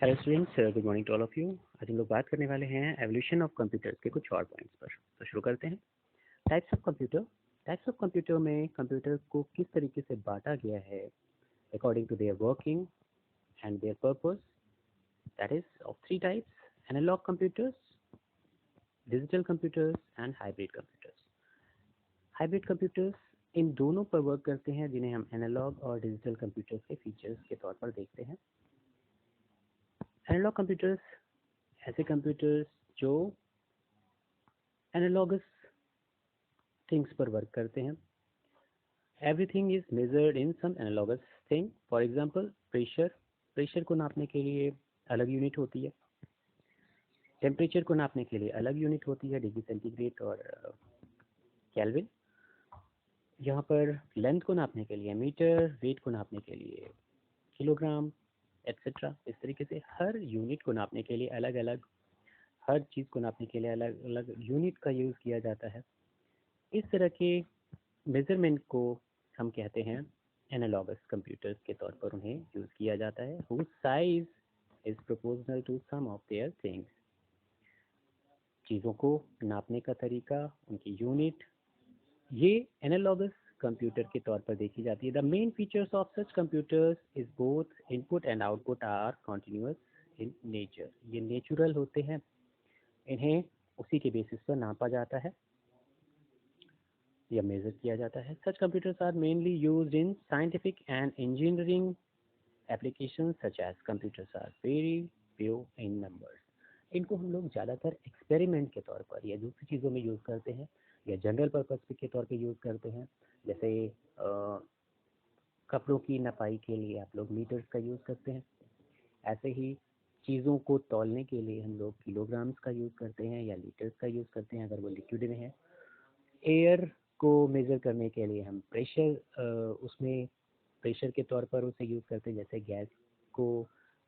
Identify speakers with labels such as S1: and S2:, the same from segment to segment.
S1: Hello students, good morning to all of you. आज हम लोग बात करने वाले हैं एवोल्यूशन ऑफ कंप्यूटर्स के कुछ और पॉइंट्स पर। तो शुरू करते हैं। Types of computer. Types of computer में कंप्यूटर को किस तरीके से बांटा गया है according to their working and their purpose. That is of three types: analog computers, digital computers and hybrid computers. Hybrid computers इन दोनों पर वर्क करते हैं, जिन्हें हम एनालॉग और डिजिटल कंप्यूटर्स के फीचर्स के तौर पर देखते हैं। एनालॉग कंप्यूटर्स ऐसे कंप्यूटर्स जो एनालॉगस थिंग्स पर वर्क करते हैं। Everything is measured in some analogous thing. For example pressure. Pressure को नापने के लिए अलग यूनिट होती है। टेम्परेचर को नापने के लिए अलग यूनिट होती है, डिग्री सेंटीग्रेड और केल्विन। यहाँ पर लेंथ को नापने के लिए मीटर, वेट को नापने के लिए किलोग्राम, एट्सेट्रा। इस तरीके से हर यूनिट को नापने के लिए अलग अलग, हर चीज़ को नापने के लिए अलग अलग यूनिट का यूज़ किया जाता है। इस तरह के मेजरमेंट को हम कहते हैं एनालॉगस कंप्यूटर्स के तौर पर उन्हें यूज़ किया जाता है, whose size is proportional to sum of their things। चीज़ों को नापने का तरीका, उनकी यूनिट, ये एनालॉगस कंप्यूटर के तौर पर देखी जाती है। The main features of such computers is both input and output are continuous in nature. ये नेचुरल होते हैं, इन्हें उसी के बेसिस पर नापा जाता है या मेजर किया जाता है। Such computers are mainly used in scientific and engineering applications such as computers are very few in numbers. इनको हम लोग ज़्यादातर एक्सपेरिमेंट के तौर पर या दूसरी चीज़ों में यूज़ करते हैं या जनरल पर्पस के तौर पे यूज़ करते हैं। जैसे कपड़ों की नपाई के लिए आप लोग मीटर्स का यूज़ करते हैं, ऐसे ही चीज़ों को तौलने के लिए हम लोग किलोग्राम्स का यूज़ करते हैं या लीटर्स का यूज़ करते हैं अगर वो लिक्विड में है। एयर को मेज़र करने के लिए हम प्रेशर, उसमें प्रेशर के तौर पर उसे यूज़ करते हैं। जैसे गैस को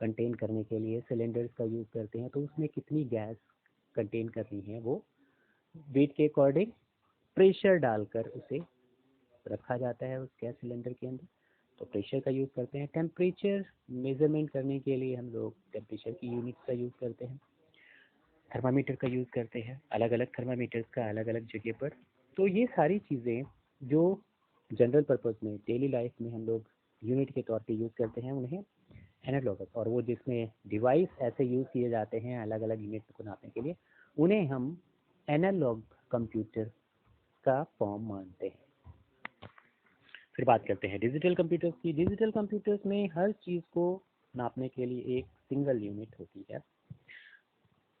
S1: कंटेन करने के लिए सिलेंडर्स का यूज़ करते हैं, तो उसमें कितनी गैस कंटेन करनी है वो वेट के अकॉर्डिंग प्रेशर डालकर उसे रखा जाता है उस गैस सिलेंडर के अंदर, तो प्रेशर का यूज़ करते हैं। टेम्परेचर मेज़रमेंट करने के लिए हम लोग टेम्परेचर की यूनिट्स का यूज़ करते हैं। थर्मामीटर का यूज़ करते हैं, अलग अलग थर्मामीटर्स का अलग अलग जगह पर। तो ये सारी चीज़ें जो जनरल पर्पस में डेली लाइफ में हम लोग यूनिट के तौर पे यूज़ करते हैं, उन्हें एनालॉगस, और वो जिसमें डिवाइस ऐसे यूज़ किए जाते हैं अलग अलग यूनिट को नापने के लिए, उन्हें हम एनालॉग कंप्यूटर का फॉर्म मानते हैं। फिर बात करते हैं डिजिटल कंप्यूटर्स की। डिजिटल कंप्यूटर्स में हर चीज़ को नापने के लिए एक सिंगल यूनिट होती है।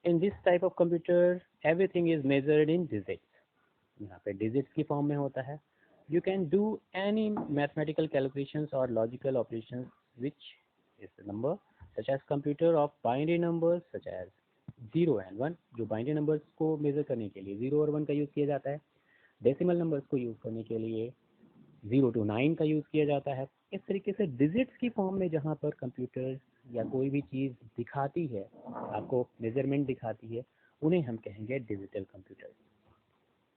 S1: In this type of computer everything is measured in digits. यहाँ पे डिजिट्स की फॉर्म में होता है। You can do any mathematical calculations और logical operations which is number such as computer of binary numbers such as 0 and 1। जो binary numbers को major करने के लिए 0 और 1 का यूज़ किया जाता है। डेसिमल नंबर्स को यूज़ करने के लिए 0 to 9 का यूज़ किया जाता है। इस तरीके से डिजिट्स की फॉर्म में जहाँ पर कंप्यूटर या कोई भी चीज़ दिखाती है, आपको मेजरमेंट दिखाती है, उन्हें हम कहेंगे डिजिटल कंप्यूटर।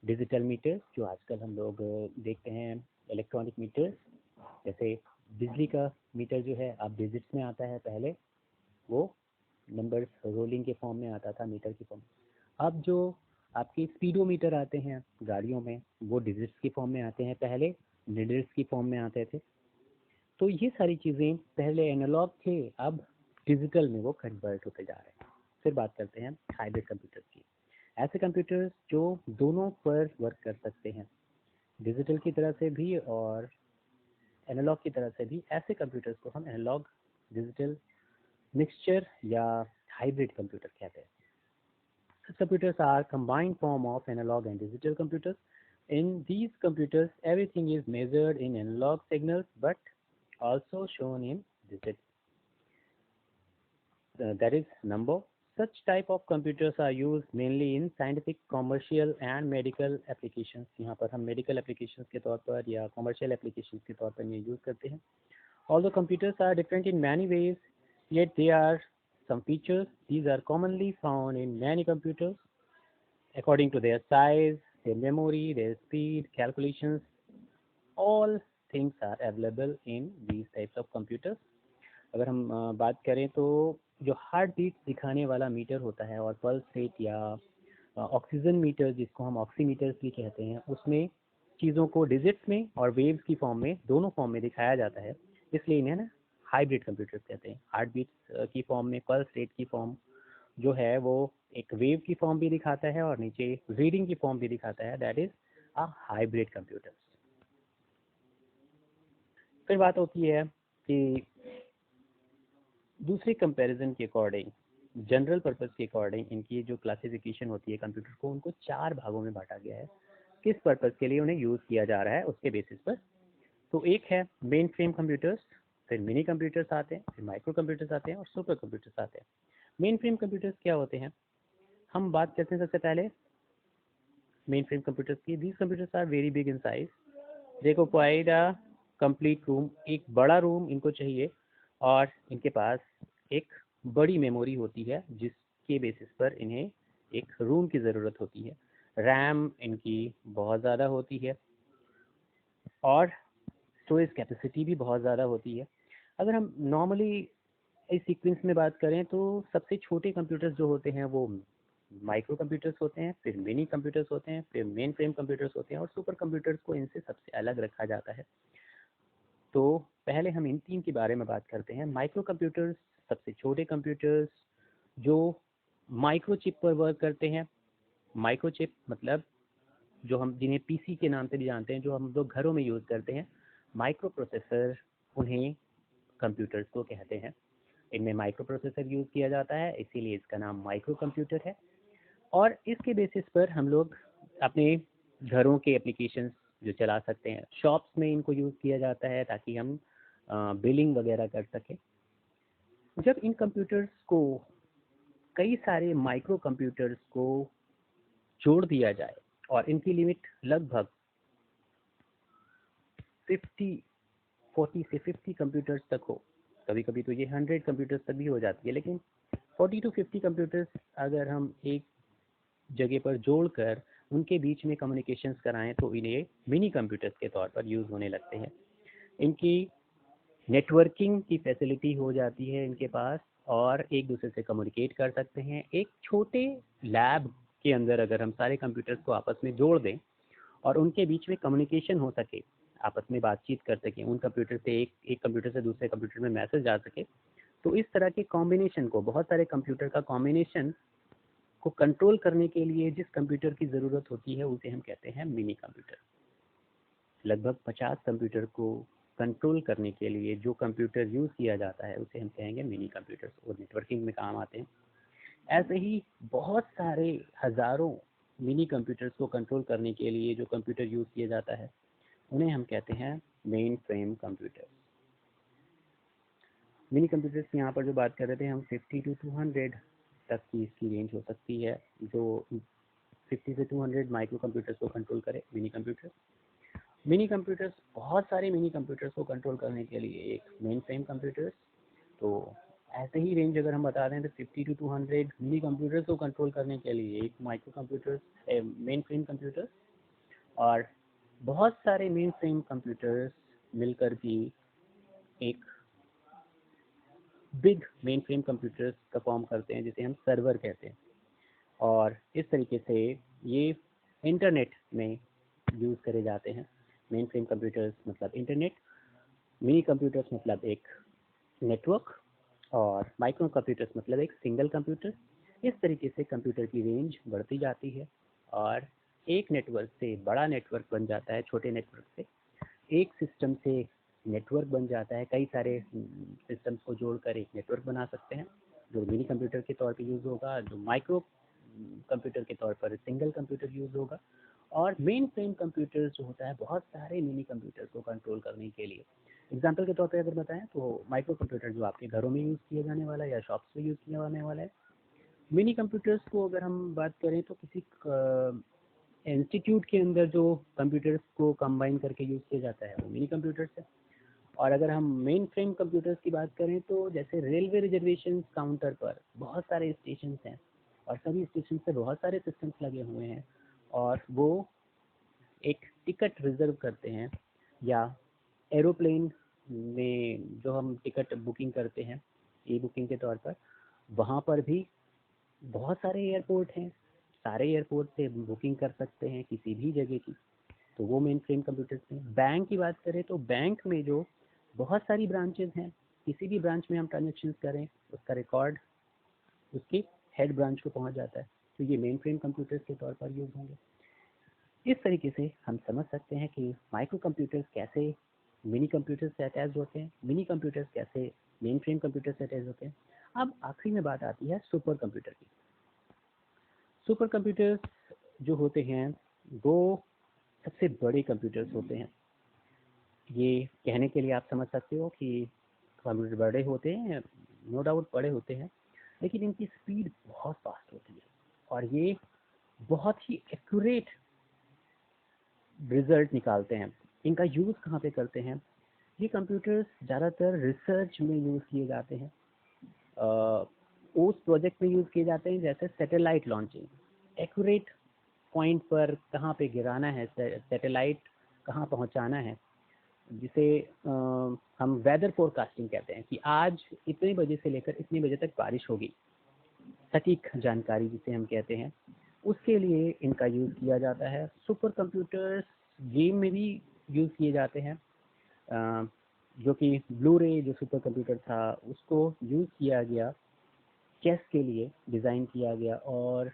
S1: डिजिटल मीटर जो आजकल हम लोग देखते हैं, इलेक्ट्रॉनिक मीटर, जैसे बिजली का मीटर जो है अब डिजिट्स में आता है, पहले वो नंबर्स रोलिंग के फॉर्म में आता था मीटर की फॉर्म। अब जो आपके स्पीडोमीटर आते हैं गाड़ियों में, वो डिजिट्स की फॉर्म में आते हैं, पहले लीडर्स की फॉर्म में आते थे। तो ये सारी चीज़ें पहले एनालॉग थे, अब डिजिटल में वो कन्वर्ट होते जा रहे हैं। फिर बात करते हैं हाइब्रिड कंप्यूटर्स की। ऐसे कंप्यूटर्स जो दोनों पर वर्क कर सकते हैं, डिजिटल की तरह से भी और एनालॉग की तरह से भी। ऐसे कंप्यूटर्स को हम एनालॉग डिजिटल मिक्सचर या हाइब्रिड कंप्यूटर कहते हैं। Such computers are combined form of analog and digital computers. In these computers, everything is measured in analog signals but also shown in digits. That is number. Such type of computers are used mainly in scientific, commercial and medical applications. यहाँ पर हम medical applications के तौर पर या commercial applications के तौर पर ये use करते हैं. Although computers are different in many ways, yet there are some features. These are commonly found in many computers. According to their size, their memory, their speed, calculations, all things are available in these types of computers. अगर हम बात करें तो जो heart beat दिखाने वाला metre होता है और पल्स रेट या ऑक्सीजन मीटर जिसको हम ऑक्सीमीटर्स भी कहते हैं, उसमें चीज़ों को डिजिट्स में और वेव्स की फॉर्म में, दोनों फॉर्म में दिखाया जाता है। इसलिए इन्हें ना हाइब्रिड कंप्यूटर्स कहते हैं। हार्ट बीट की फॉर्म में, पल्स रेट की फॉर्म जो है वो एक वेव की फॉर्म भी दिखाता है और नीचे रीडिंग की फॉर्म भी दिखाता है। That is a hybrid computer. फिर बात होती है कि दूसरे कंपैरिजन के अकॉर्डिंग, जनरल पर्पस के अकॉर्डिंग इनकी जो क्लासिफिकेशन होती है कंप्यूटर को, उनको 4 भागों में बांटा गया है। किस पर्पस के लिए उन्हें यूज़ किया जा रहा है उसके बेसिस पर। तो एक है मेन फ्रेम कंप्यूटर्स, फिर मिनी कंप्यूटर्स आते हैं, फिर माइक्रो कंप्यूटर्स आते हैं और सुपर कंप्यूटर्स आते हैं। मेन फ्रेम कंप्यूटर्स क्या होते हैं, हम बात करते हैं सबसे पहले मेन फ्रेम कंप्यूटर्स की। These computers are very big in size, they require a complete room, एक बड़ा रूम इनको चाहिए, और इनके पास एक बड़ी मेमोरी होती है जिसके बेसिस पर इन्हें एक रूम की ज़रूरत होती है। रैम इनकी बहुत ज़्यादा होती है और स्टोरेज कैपेसिटी भी बहुत ज़्यादा होती है। अगर हम नॉर्मली इस सीक्वेंस में बात करें तो सबसे छोटे कंप्यूटर्स जो होते हैं वो माइक्रो कंप्यूटर्स होते हैं, फिर मिनी कंप्यूटर्स होते हैं, फिर मेन फ्रेम कंप्यूटर्स होते हैं, और सुपर कंप्यूटर्स को इनसे सबसे अलग रखा जाता है। तो पहले हम इन 3 के बारे में बात करते हैं। माइक्रो कंप्यूटर्स सबसे छोटे कंप्यूटर्स जो माइक्रो चिप पर वर्क करते हैं। माइक्रो चिप मतलब जो हम जिन्हें पीसी के नाम से भी जानते हैं, जो हम लोग घरों में यूज़ करते हैं। माइक्रो प्रोसेसर उन्हें कंप्यूटर्स को कहते हैं। इनमें माइक्रो प्रोसेसर यूज़ किया जाता है, इसीलिए इसका नाम माइक्रो कंप्यूटर है। और इसके बेसिस पर हम लोग अपने घरों के एप्लीकेशंस जो चला सकते हैं। शॉप्स में इनको यूज़ किया जाता है ताकि हम बिलिंग वगैरह कर सकें। जब इन कंप्यूटर्स को कई सारे माइक्रो कंप्यूटर्स को जोड़ दिया जाए और इनकी लिमिट लगभग 50 40 से 50 कंप्यूटर्स तक हो, कभी कभी तो ये 100 कंप्यूटर्स तक भी हो जाती है, लेकिन 40 to 50 कंप्यूटर्स अगर हम एक जगह पर जोड़कर उनके बीच में कम्युनिकेशंस कराएं तो इन्हें मिनी कंप्यूटर्स के तौर पर यूज़ होने लगते हैं। इनकी नेटवर्किंग की फैसिलिटी हो जाती है इनके पास, और एक दूसरे से कम्युनिकेट कर सकते हैं। एक छोटे लैब के अंदर अगर हम सारे कंप्यूटर्स को आपस में जोड़ दें और उनके बीच में कम्युनिकेशन हो सके, आपस में बातचीत कर सकें, उन कंप्यूटर से एक कंप्यूटर से दूसरे कंप्यूटर में मैसेज जा सके, तो इस तरह के कॉम्बिनेशन को, बहुत सारे कंप्यूटर का कॉम्बिनेशन को कंट्रोल करने के लिए जिस कंप्यूटर की ज़रूरत होती है उसे हम कहते हैं मिनी कंप्यूटर। लगभग 50 कंप्यूटर को कंट्रोल करने के लिए जो कंप्यूटर यूज़ किया जाता है उसे हम कहेंगे मिनी कंप्यूटर्स, और नेटवर्किंग में काम आते हैं। ऐसे ही बहुत सारे हज़ारों मिनी कंप्यूटर्स को कंट्रोल करने के लिए जो कंप्यूटर यूज़ किया जाता है उन्हें हम कहते हैं main frame computer. Mini computers की यहाँ पर जो बात कर रहे थे हम, 50 to 200 तक की इसकी रेंज हो सकती है, जो 50 से 200 माइक्रो कंप्यूटर्स को कंट्रोल करे मिनी कंप्यूटर। मिनी कंप्यूटर्स, बहुत सारे मिनी कंप्यूटर्स को कंट्रोल करने के लिए एक मेन फ्रेम कंप्यूटर्स। तो ऐसे ही रेंज अगर हम बता दें तो 50 to 200 मिनी कंप्यूटर्स को कंट्रोल करने के लिए एक micro computers, main frame computers, और बहुत सारे मेन फ्रेम कंप्यूटर्स मिलकर भी एक बिग मेन फ्रेम कंप्यूटर्स का फॉर्म करते हैं जिसे हम सर्वर कहते हैं। और इस तरीके से ये इंटरनेट में यूज़ करे जाते हैं। मेन फ्रेम कंप्यूटर्स मतलब इंटरनेट, मिनी कंप्यूटर्स मतलब एक नेटवर्क, और माइक्रो कंप्यूटर्स मतलब एक सिंगल कंप्यूटर। इस तरीके से कंप्यूटर की रेंज बढ़ती जाती है और एक नेटवर्क से बड़ा नेटवर्क बन जाता है, छोटे नेटवर्क से एक सिस्टम से नेटवर्क बन जाता है। कई सारे सिस्टम्स को जोड़कर एक नेटवर्क बना सकते हैं जो मिनी कंप्यूटर के तौर पे यूज़ होगा, जो माइक्रो कंप्यूटर के तौर पर सिंगल कंप्यूटर यूज़ होगा। और मेन फ्रेम कंप्यूटर्स जो होता है बहुत सारे मिनी कंप्यूटर्स को कंट्रोल करने के लिए। एग्जाम्पल के तौर पर अगर बताएं तो माइक्रो कंप्यूटर जो आपके घरों में यूज़ किया जाने वाला है या शॉप्स में यूज़ किया जाने वाला है। मिनी कंप्यूटर्स को अगर हम बात करें तो किसी इंस्टीट्यूट के अंदर जो कंप्यूटर्स को कंबाइन करके यूज़ किया जाता है वो मिनी कंप्यूटर्स है। और अगर हम मेन फ्रेम कंप्यूटर्स की बात करें तो जैसे रेलवे रिजर्वेशन काउंटर पर बहुत सारे स्टेशन हैं और सभी स्टेशन पे बहुत सारे सिस्टम्स लगे हुए हैं, और वो एक टिकट रिजर्व करते हैं, या एरोप्लेन में जो हम टिकट बुकिंग करते हैं ई बुकिंग के तौर पर, वहाँ पर भी बहुत सारे एयरपोर्ट हैं, सारे एयरपोर्ट से बुकिंग कर सकते हैं किसी भी जगह की, तो वो मेन फ्रेम कंप्यूटर्स हैं। बैंक की बात करें तो बैंक में जो बहुत सारी ब्रांचेज हैं, किसी भी ब्रांच में हम ट्रांजेक्शन करें उसका रिकॉर्ड उसके हेड ब्रांच को पहुंच जाता है, तो ये मेन फ्रेम कंप्यूटर्स के तौर पर यूज़ होंगे। इस तरीके से हम समझ सकते हैं कि माइक्रो कंप्यूटर्स कैसे मिनी कंप्यूटर्स से अटैच होते हैं, मिनी कंप्यूटर्स कैसे मेन फ्रेम कंप्यूटर से अटैच होते हैं। अब आखिरी में बात आती है सुपर कंप्यूटर की। सुपर कंप्यूटर्स जो होते हैं वो सबसे बड़े कंप्यूटर्स होते हैं। ये कहने के लिए आप समझ सकते हो कि कंप्यूटर बड़े होते हैं, नो डाउट बड़े होते हैं, लेकिन इनकी स्पीड बहुत फास्ट होती है और ये बहुत ही एक्यूरेट रिजल्ट निकालते हैं। इनका यूज़ कहाँ पे करते हैं? ये कंप्यूटर्स ज़्यादातर रिसर्च में यूज़ किए जाते हैं, उस प्रोजेक्ट में यूज़ किए जाते हैं जैसे सैटेलाइट लॉन्चिंग। एक्यूरेट पॉइंट पर कहाँ पे गिराना है सैटेलाइट, कहाँ पहुँचाना है, जिसे हम वेदर फोरकास्टिंग कहते हैं कि आज इतने बजे से लेकर इतने बजे तक बारिश होगी, सटीक जानकारी जिसे हम कहते हैं, उसके लिए इनका यूज़ किया जाता है। सुपर कंप्यूटर्स गेम में भी यूज़ किए जाते हैं, जो कि ब्लू रे जो सुपर कंप्यूटर था उसको यूज़ किया गया, चेस के लिए डिज़ाइन किया गया, और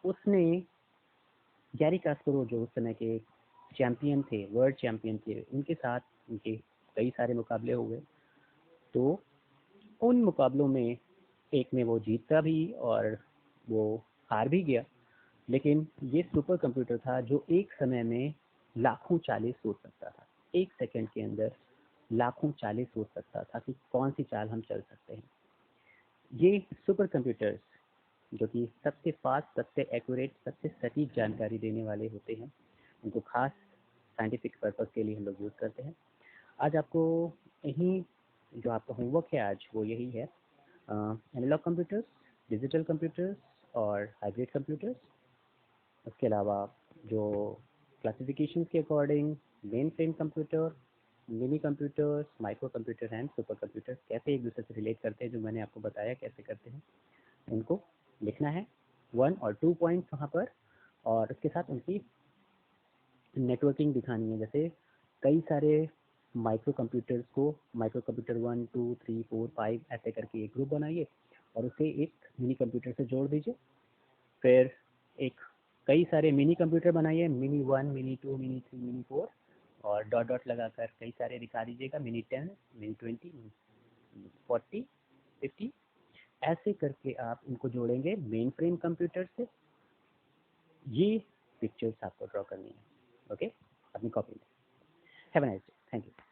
S1: उसने गैरी कास्परोव जो उस समय के चैम्पियन थे, वर्ल्ड चैम्पियन थे, उनके साथ उनके कई सारे मुकाबले हुए। तो उन मुकाबलों में एक में वो जीता भी और वो हार भी गया, लेकिन ये सुपर कंप्यूटर था जो एक समय में लाखों चालें सोच सकता था। एक सेकंड के अंदर लाखों चालें सोच सकता था कि कौन सी चाल हम चल सकते हैं। ये सुपर कंप्यूटर्स जो कि सबसे फास्ट, सबसे एक्यूरेट, सबसे सटीक जानकारी देने वाले होते हैं, उनको खास साइंटिफिक पर्पस के लिए हम लोग यूज़ करते हैं। आज आपको यही जो आपका होमवर्क है आज वो यही है, एनालॉग कंप्यूटर्स, डिजिटल कंप्यूटर्स और हाइब्रिड कंप्यूटर्स। उसके अलावा जो क्लासिफिकेशन के according main frame computer, mini computers, micro computer and super computers कैसे एक दूसरे से रिलेट करते हैं, जो मैंने आपको बताया कैसे करते हैं, उनको लिखना है 1 और 2 पॉइंट्स वहाँ पर, और उसके साथ उनकी नेटवर्किंग दिखानी है। जैसे कई सारे माइक्रो कंप्यूटर्स को माइक्रो कंप्यूटर 1, 2, 3, 4, 5 ऐसे करके एक ग्रुप बनाइए और उसे एक मिनी कंप्यूटर से जोड़ दीजिए। फिर एक कई सारे मिनी कंप्यूटर बनाइए, मिनी 1, मिनी 2, मिनी 3, मिनी 4, और डॉट डॉट लगाकर कई सारे दिखा दीजिएगा, मिनी 10, मिनी 20, 40, 50, ऐसे करके आप उनको जोड़ेंगे मेन फ्रेम कंप्यूटर से। ये पिक्चर्स आपको ड्रॉ करनी है, ओके, अपनी कॉपी में। Have a nice day, thank you.